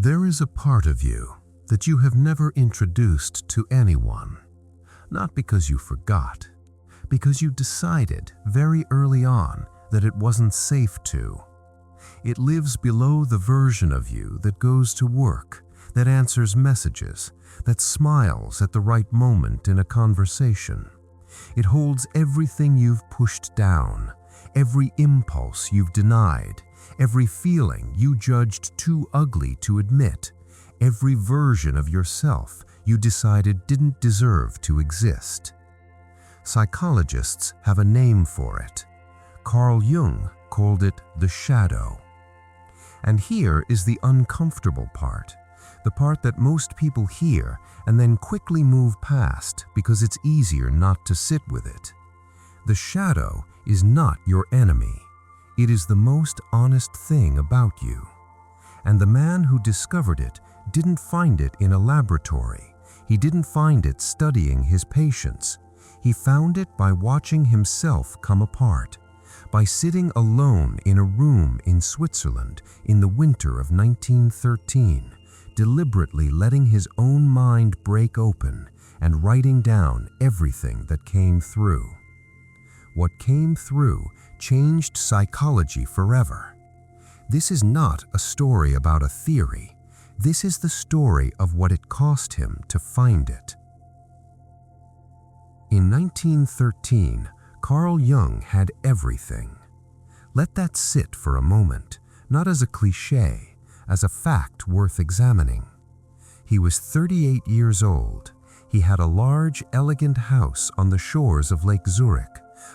There is a part of you that you have never introduced to anyone, not because you forgot, because you decided very early on that it wasn't safe to. It lives below the version of you that goes to work, that answers messages, that smiles at the right moment in a conversation. It holds everything you've pushed down, every impulse you've denied, every feeling you judged too ugly to admit, every version of yourself you decided didn't deserve to exist. Psychologists have a name for it. Carl Jung called it the shadow. And here is the uncomfortable part, the part that most people hear and then quickly move past because it's easier not to sit with it. The shadow is not your enemy. It is the most honest thing about you. And the man who discovered it didn't find it in a laboratory. He didn't find it studying his patients. He found it by watching himself come apart, by sitting alone in a room in Switzerland in the winter of 1913, deliberately letting his own mind break open and writing down everything that came through. What came through changed psychology forever. This is not a story about a theory. This is the story of what it cost him to find it. In 1913, Carl Jung had everything. Let that sit for a moment, not as a cliché, as a fact worth examining. He was 38 years old. He had a large, elegant house on the shores of Lake Zurich,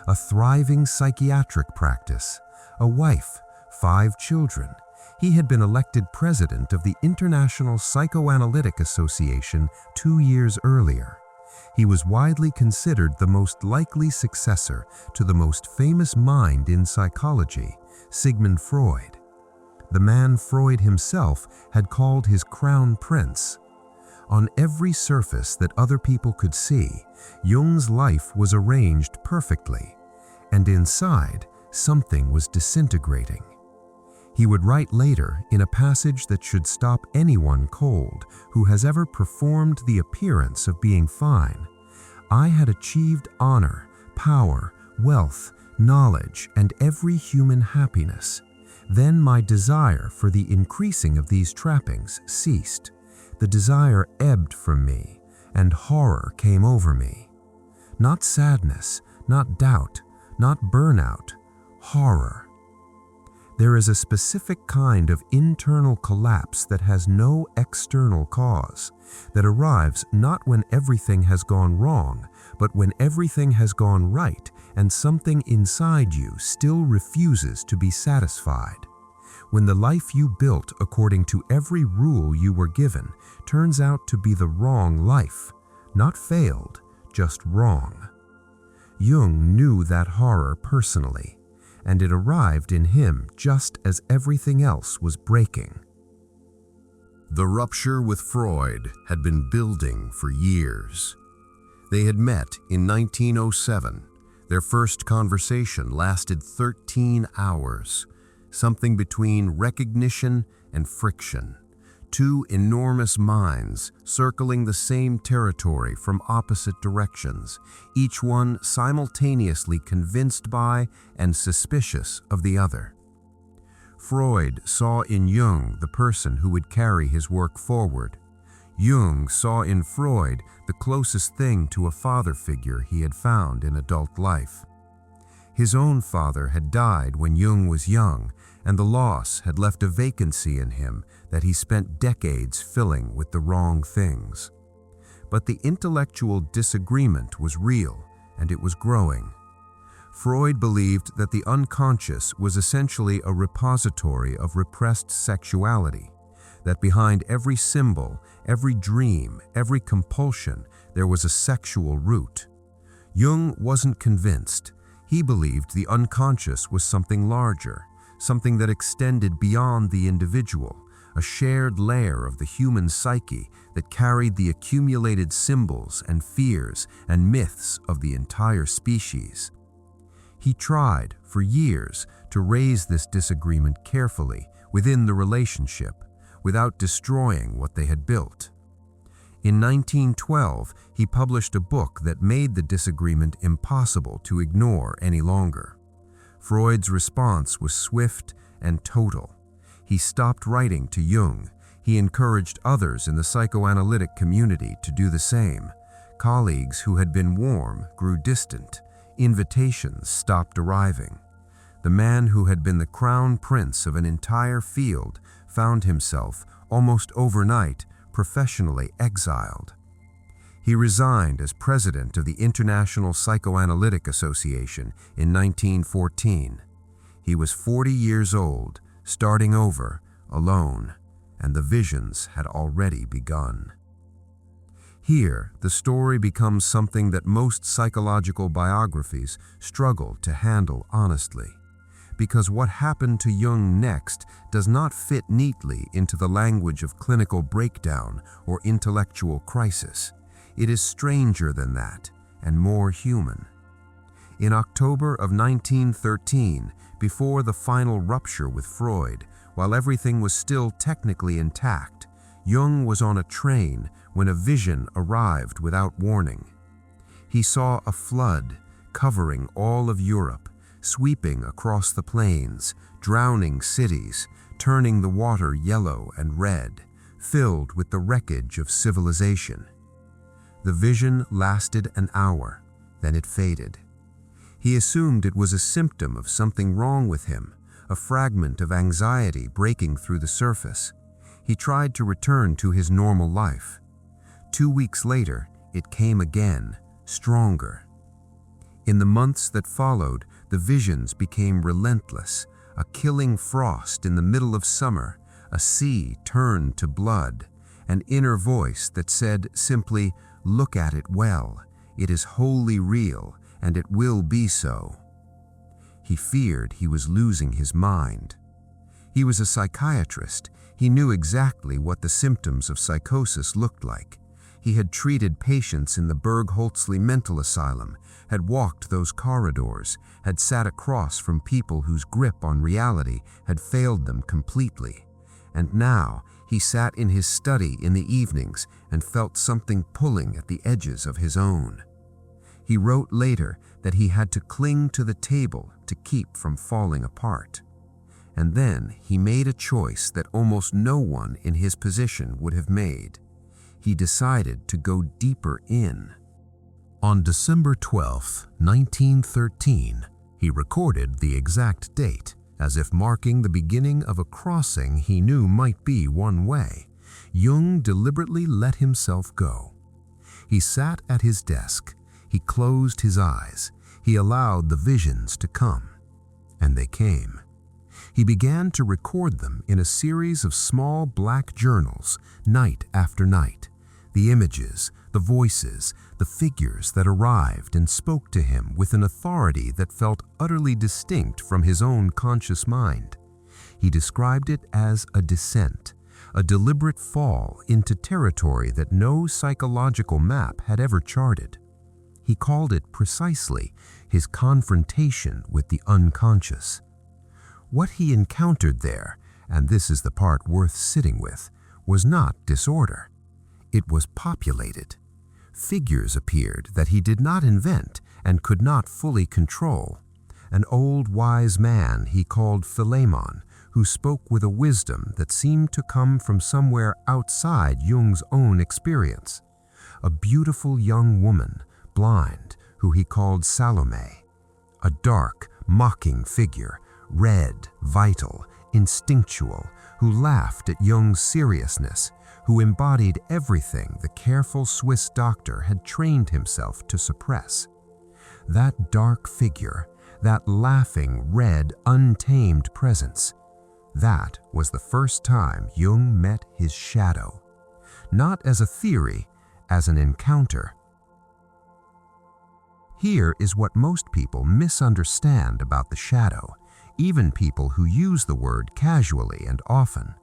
a thriving psychiatric practice, a wife, 5 children. He had been elected president of the International Psychoanalytic Association 2 years earlier. He was widely considered the most likely successor to the most famous mind in psychology, Sigmund Freud, the man Freud himself had called his crown prince. On every surface that other people could see, Jung's life was arranged perfectly, and inside, something was disintegrating. He would write later in a passage that should stop anyone cold who has ever performed the appearance of being fine. I had achieved honor, power, wealth, knowledge, and every human happiness. Then my desire for the increasing of these trappings ceased. The desire ebbed from me, and horror came over me. Not sadness, not doubt, not burnout, horror. There is a specific kind of internal collapse that has no external cause, that arrives not when everything has gone wrong, but when everything has gone right and something inside you still refuses to be satisfied. When the life you built according to every rule you were given turns out to be the wrong life, not failed, just wrong. Jung knew that horror personally, and it arrived in him just as everything else was breaking. The rupture with Freud had been building for years. They had met in 1907. Their first conversation lasted 13 hours, something between recognition and friction. 2 enormous minds circling the same territory from opposite directions, each one simultaneously convinced by and suspicious of the other. Freud saw in Jung the person who would carry his work forward. Jung saw in Freud the closest thing to a father figure he had found in adult life. His own father had died when Jung was young, and the loss had left a vacancy in him that he spent decades filling with the wrong things. But the intellectual disagreement was real, and it was growing. Freud believed that the unconscious was essentially a repository of repressed sexuality, that behind every symbol, every dream, every compulsion, there was a sexual root. Jung wasn't convinced. He believed the unconscious was something larger, something that extended beyond the individual, a shared layer of the human psyche that carried the accumulated symbols and fears and myths of the entire species. He tried, for years, to raise this disagreement carefully within the relationship, without destroying what they had built. In 1912, he published a book that made the disagreement impossible to ignore any longer. Freud's response was swift and total. He stopped writing to Jung. He encouraged others in the psychoanalytic community to do the same. Colleagues who had been warm grew distant. Invitations stopped arriving. The man who had been the crown prince of an entire field found himself, almost overnight, professionally exiled. He resigned as president of the International Psychoanalytic Association in 1914. He was 40 years old, starting over, alone, and the visions had already begun. Here, the story becomes something that most psychological biographies struggle to handle honestly, because what happened to Jung next does not fit neatly into the language of clinical breakdown or intellectual crisis. It is stranger than that and more human. In October of 1913, before the final rupture with Freud, while everything was still technically intact, Jung was on a train when a vision arrived without warning. He saw a flood covering all of Europe, sweeping across the plains, drowning cities, turning the water yellow and red, filled with the wreckage of civilization. The vision lasted an hour, then it faded. He assumed it was a symptom of something wrong with him, a fragment of anxiety breaking through the surface. He tried to return to his normal life. 2 weeks later, it came again, stronger. In the months that followed, the visions became relentless, a killing frost in the middle of summer, a sea turned to blood, an inner voice that said simply, "Look at it well, it is wholly real, and it will be so." He feared he was losing his mind. He was a psychiatrist. He knew exactly what the symptoms of psychosis looked like. He had treated patients in the Berg-Holtzley mental asylum, had walked those corridors, had sat across from people whose grip on reality had failed them completely. And now he sat in his study in the evenings and felt something pulling at the edges of his own. He wrote later that he had to cling to the table to keep from falling apart. And then he made a choice that almost no one in his position would have made. He decided to go deeper in. On December 12, 1913, he recorded the exact date, as if marking the beginning of a crossing he knew might be one way. Jung deliberately let himself go. He sat at his desk. He closed his eyes. He allowed the visions to come. And they came. He began to record them in a series of small black journals, night after night. The images, the voices, the figures that arrived and spoke to him with an authority that felt utterly distinct from his own conscious mind. He described it as a descent, a deliberate fall into territory that no psychological map had ever charted. He called it precisely his confrontation with the unconscious. What he encountered there, and this is the part worth sitting with, was not disorder. It was populated. Figures appeared that he did not invent and could not fully control. An old wise man he called Philemon, who spoke with a wisdom that seemed to come from somewhere outside Jung's own experience. A beautiful young woman, blind, who he called Salome. A dark, mocking figure, red, vital, instinctual, who laughed at Jung's seriousness, who embodied everything the careful Swiss doctor had trained himself to suppress. That dark figure, that laughing, red, untamed presence, that was the first time Jung met his shadow. Not as a theory, as an encounter. Here is what most people misunderstand about the shadow, even people who use the word casually and often.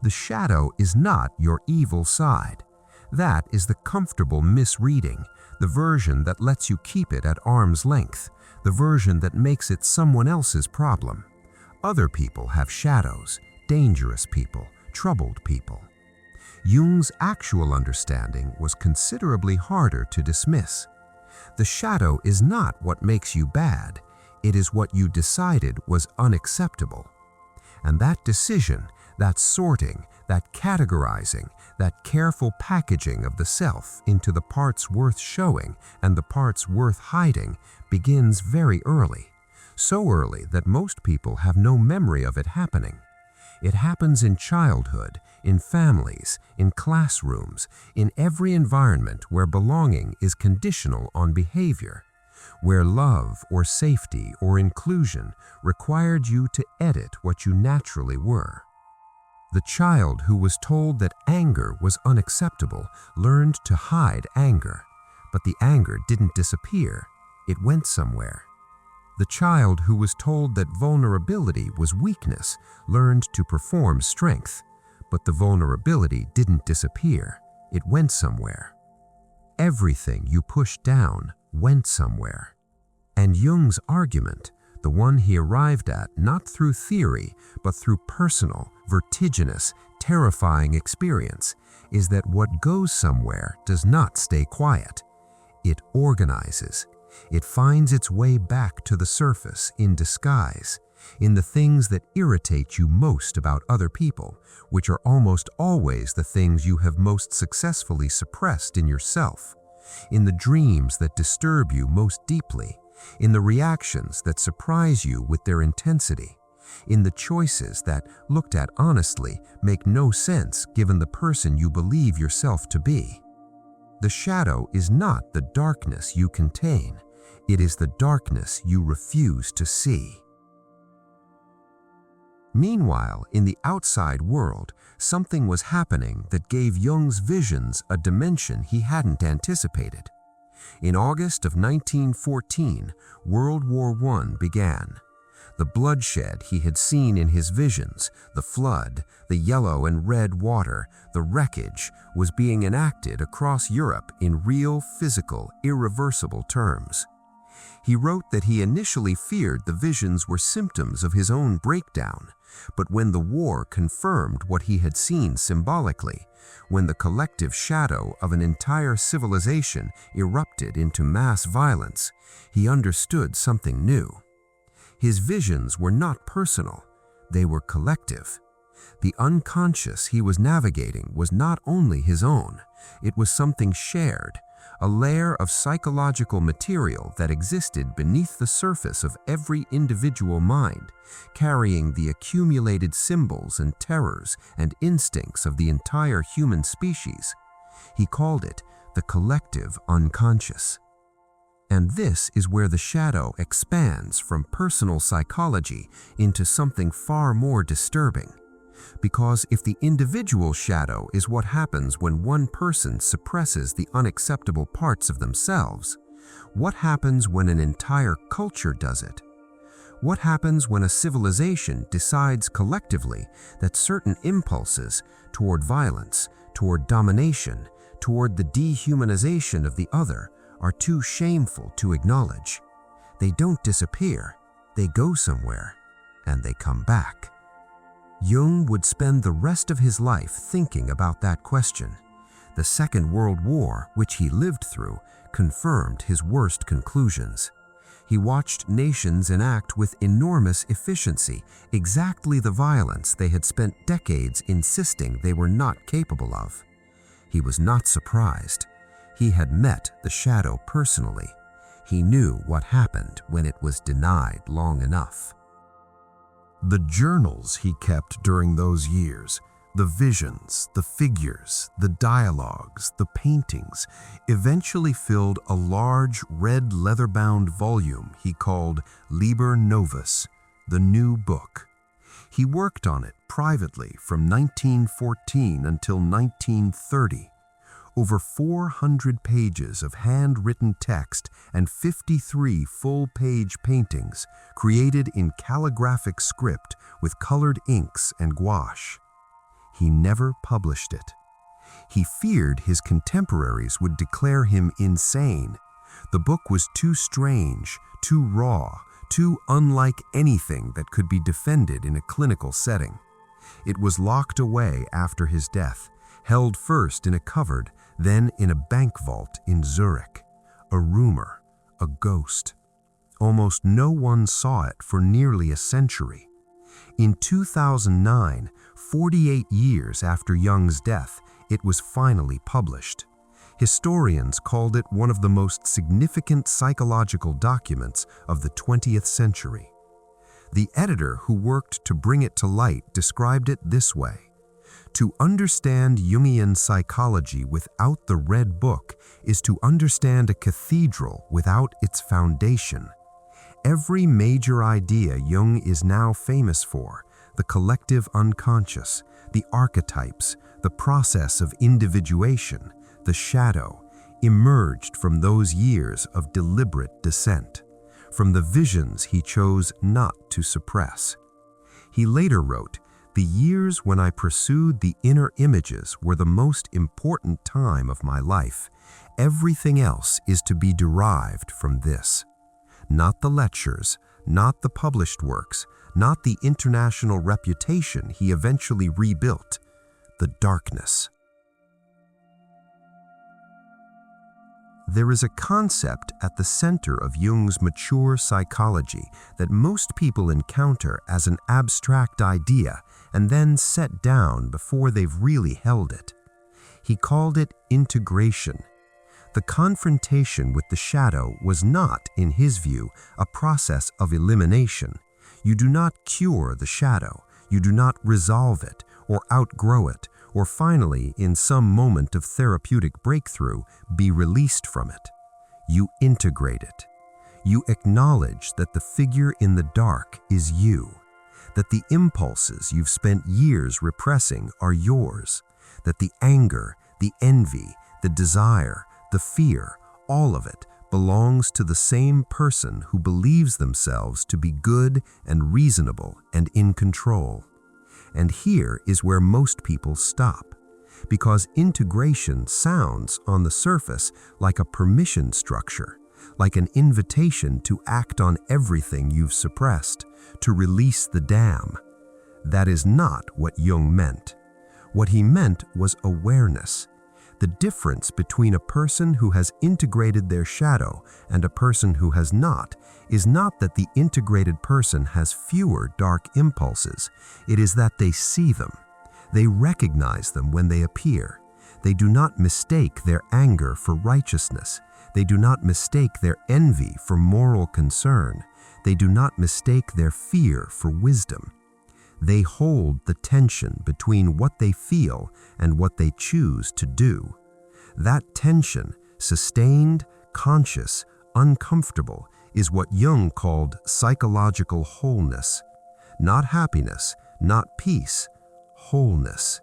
The shadow is not your evil side. That is the comfortable misreading, the version that lets you keep it at arm's length, the version that makes it someone else's problem. Other people have shadows, dangerous people, troubled people. Jung's actual understanding was considerably harder to dismiss. The shadow is not what makes you bad, it is what you decided was unacceptable. And that decision, that sorting, that categorizing, that careful packaging of the self into the parts worth showing and the parts worth hiding begins very early, so early that most people have no memory of it happening. It happens in childhood, in families, in classrooms, in every environment where belonging is conditional on behavior, where love or safety or inclusion required you to edit what you naturally were. The child who was told that anger was unacceptable learned to hide anger, but the anger didn't disappear, it went somewhere. The child who was told that vulnerability was weakness learned to perform strength, but the vulnerability didn't disappear, it went somewhere. Everything you pushed down went somewhere. And Jung's argument, the one he arrived at not through theory, but through personal, vertiginous, terrifying experience, is that what goes somewhere does not stay quiet. It organizes. It finds its way back to the surface in disguise, in the things that irritate you most about other people, which are almost always the things you have most successfully suppressed in yourself, in the dreams that disturb you most deeply, in the reactions that surprise you with their intensity, in the choices that, looked at honestly, make no sense given the person you believe yourself to be. The shadow is not the darkness you contain, it is the darkness you refuse to see. Meanwhile, in the outside world, something was happening that gave Jung's visions a dimension he hadn't anticipated. In August of 1914, World War I began. The bloodshed he had seen in his visions, the flood, the yellow and red water, the wreckage, was being enacted across Europe in real, physical, irreversible terms. He wrote that he initially feared the visions were symptoms of his own breakdown, but when the war confirmed what he had seen symbolically, when the collective shadow of an entire civilization erupted into mass violence, he understood something new. His visions were not personal, they were collective. The unconscious he was navigating was not only his own, it was something shared, a layer of psychological material that existed beneath the surface of every individual mind, carrying the accumulated symbols and terrors and instincts of the entire human species. He called it the collective unconscious. And this is where the shadow expands from personal psychology into something far more disturbing. Because if the individual shadow is what happens when one person suppresses the unacceptable parts of themselves, what happens when an entire culture does it? What happens when a civilization decides collectively that certain impulses toward violence, toward domination, toward the dehumanization of the other are too shameful to acknowledge? They don't disappear, they go somewhere, and they come back. Jung would spend the rest of his life thinking about that question. The Second World War, which he lived through, confirmed his worst conclusions. He watched nations enact with enormous efficiency exactly the violence they had spent decades insisting they were not capable of. He was not surprised. He had met the shadow personally. He knew what happened when it was denied long enough. The journals he kept during those years, the visions, the figures, the dialogues, the paintings, eventually filled a large red leather-bound volume he called Liber Novus, the New Book. He worked on it privately from 1914 until 1930. Over 400 pages of handwritten text and 53 full-page paintings created in calligraphic script with colored inks and gouache. He never published it. He feared his contemporaries would declare him insane. The book was too strange, too raw, too unlike anything that could be defended in a clinical setting. It was locked away after his death, held first in a cupboard, then in a bank vault in Zurich. A rumor, a ghost. Almost no one saw it for nearly a century. In 2009, 48 years after Jung's death, it was finally published. Historians called it one of the most significant psychological documents of the 20th century. The editor who worked to bring it to light described it this way: "To understand Jungian psychology without the Red Book is to understand a cathedral without its foundation. Every major idea Jung is now famous for, the collective unconscious, the archetypes, the process of individuation, the shadow, emerged from those years of deliberate descent, from the visions he chose not to suppress." He later wrote, "The years when I pursued the inner images were the most important time of my life. Everything else is to be derived from this." Not the lectures, not the published works, not the international reputation he eventually rebuilt, the darkness. There is a concept at the center of Jung's mature psychology that most people encounter as an abstract idea and then set down before they've really held it. He called it integration. The confrontation with the shadow was not, in his view, a process of elimination. You do not cure the shadow, you do not resolve it or outgrow it, or finally, in some moment of therapeutic breakthrough, be released from it. You integrate it. You acknowledge that the figure in the dark is you, that the impulses you've spent years repressing are yours, that the anger, the envy, the desire, the fear, all of it belongs to the same person who believes themselves to be good and reasonable and in control. And here is where most people stop, because integration sounds, on the surface, like a permission structure, like an invitation to act on everything you've suppressed, to release the dam. That is not what Jung meant. What he meant was awareness. The difference between a person who has integrated their shadow and a person who has not is not that the integrated person has fewer dark impulses. It is that they see them. They recognize them when they appear. They do not mistake their anger for righteousness. They do not mistake their envy for moral concern. They do not mistake their fear for wisdom. They hold the tension between what they feel and what they choose to do. That tension, sustained, conscious, uncomfortable, is what Jung called psychological wholeness. Not happiness, not peace, wholeness.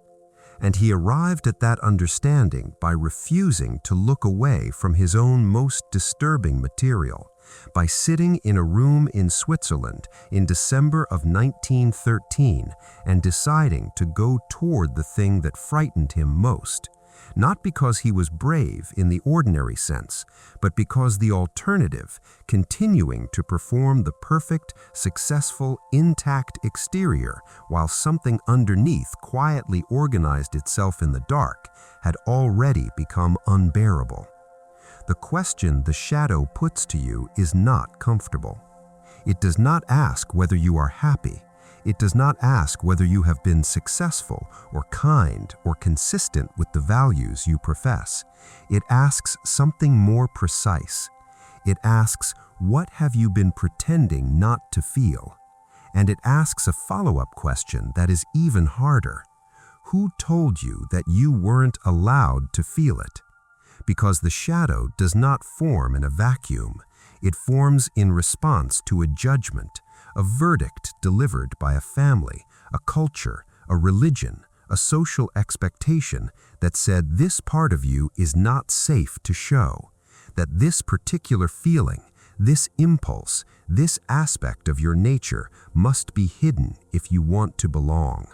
And he arrived at that understanding by refusing to look away from his own most disturbing material, by sitting in a room in Switzerland in December of 1913 and deciding to go toward the thing that frightened him most, not because he was brave in the ordinary sense, but because the alternative, continuing to perform the perfect, successful, intact exterior while something underneath quietly organized itself in the dark, had already become unbearable. The question the shadow puts to you is not comfortable. It does not ask whether you are happy. It does not ask whether you have been successful or kind or consistent with the values you profess. It asks something more precise. It asks, what have you been pretending not to feel? And it asks a follow-up question that is even harder. Who told you that you weren't allowed to feel it? Because the shadow does not form in a vacuum. It forms in response to a judgment, a verdict delivered by a family, a culture, a religion, a social expectation that said this part of you is not safe to show, that this particular feeling, this impulse, this aspect of your nature must be hidden if you want to belong.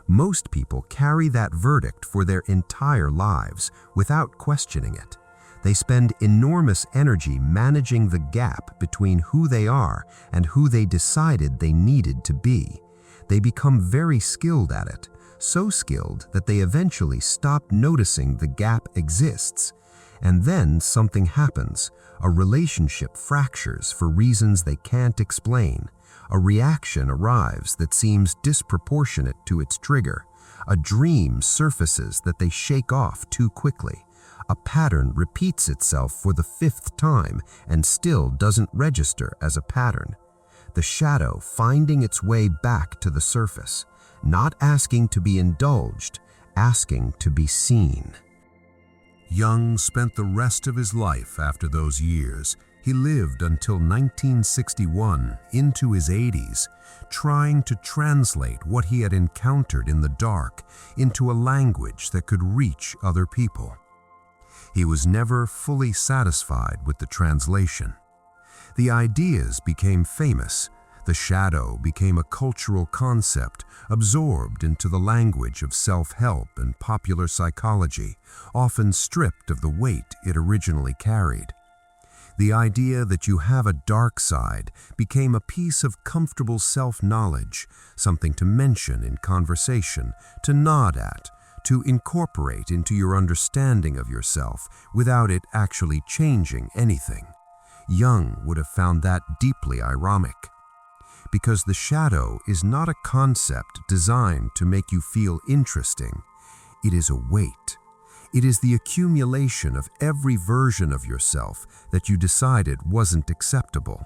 Most people carry that verdict for their entire lives without questioning it. They spend enormous energy managing the gap between who they are and who they decided they needed to be. They become very skilled at it, so skilled that they eventually stop noticing the gap exists. And then something happens. A relationship fractures for reasons they can't explain. A reaction arrives that seems disproportionate to its trigger. A dream surfaces that they shake off too quickly. A pattern repeats itself for the 5th time and still doesn't register as a pattern. The shadow finding its way back to the surface, not asking to be indulged, asking to be seen. Jung spent the rest of his life after those years. He lived until 1961, into his 80s, trying to translate what he had encountered in the dark into a language that could reach other people. He was never fully satisfied with the translation. The ideas became famous. The shadow became a cultural concept absorbed into the language of self-help and popular psychology, often stripped of the weight it originally carried. The idea that you have a dark side became a piece of comfortable self-knowledge, something to mention in conversation, to nod at, to incorporate into your understanding of yourself without it actually changing anything. Jung would have found that deeply ironic. Because the shadow is not a concept designed to make you feel interesting. It is a weight. It is the accumulation of every version of yourself that you decided wasn't acceptable,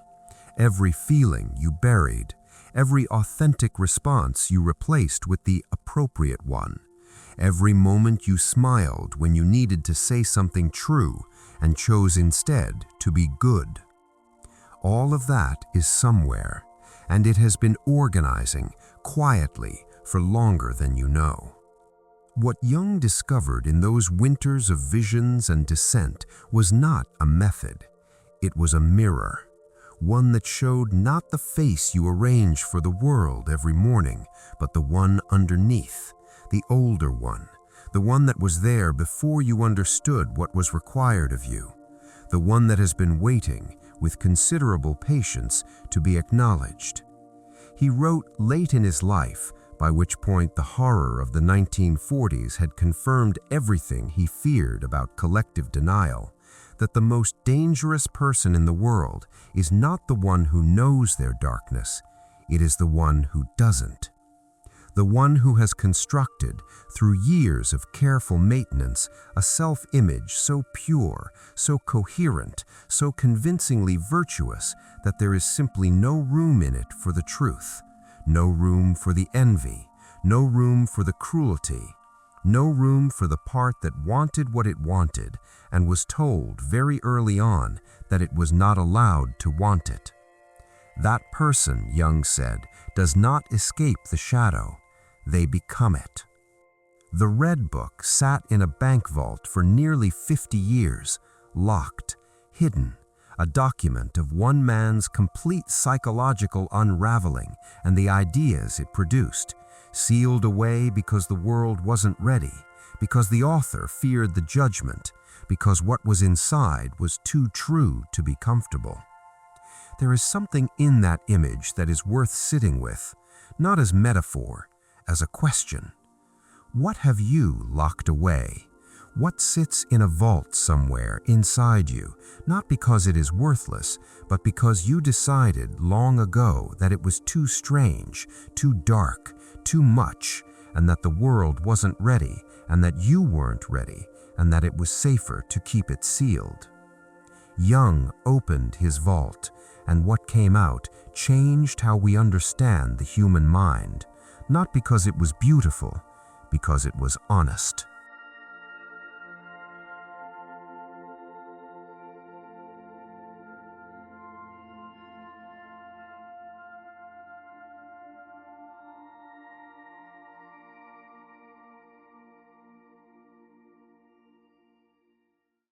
every feeling you buried, every authentic response you replaced with the appropriate one, every moment you smiled when you needed to say something true and chose instead to be good. All of that is somewhere, and it has been organizing quietly for longer than you know. What Jung discovered in those winters of visions and dissent was not a method. It was a mirror, one that showed not the face you arrange for the world every morning, but the one underneath, the older one, the one that was there before you understood what was required of you, the one that has been waiting with considerable patience to be acknowledged. He wrote late in his life, by which point the horror of the 1940s had confirmed everything he feared about collective denial, that the most dangerous person in the world is not the one who knows their darkness, it is the one who doesn't. The one who has constructed, through years of careful maintenance, a self-image so pure, so coherent, so convincingly virtuous that there is simply no room in it for the truth, no room for the envy, no room for the cruelty, no room for the part that wanted what it wanted and was told very early on that it was not allowed to want it. That person, Jung said, does not escape the shadow. They become it. The Red Book sat in a bank vault for nearly 50 years, locked, hidden, a document of one man's complete psychological unraveling and the ideas it produced, sealed away because the world wasn't ready, because the author feared the judgment, because what was inside was too true to be comfortable. There is something in that image that is worth sitting with, not as metaphor, as a question. What have you locked away? What sits in a vault somewhere inside you, not because it is worthless, but because you decided long ago that it was too strange, too dark, too much, and that the world wasn't ready, and that you weren't ready, and that it was safer to keep it sealed? Jung opened his vault, and what came out changed how we understand the human mind. Not because it was beautiful, because it was honest.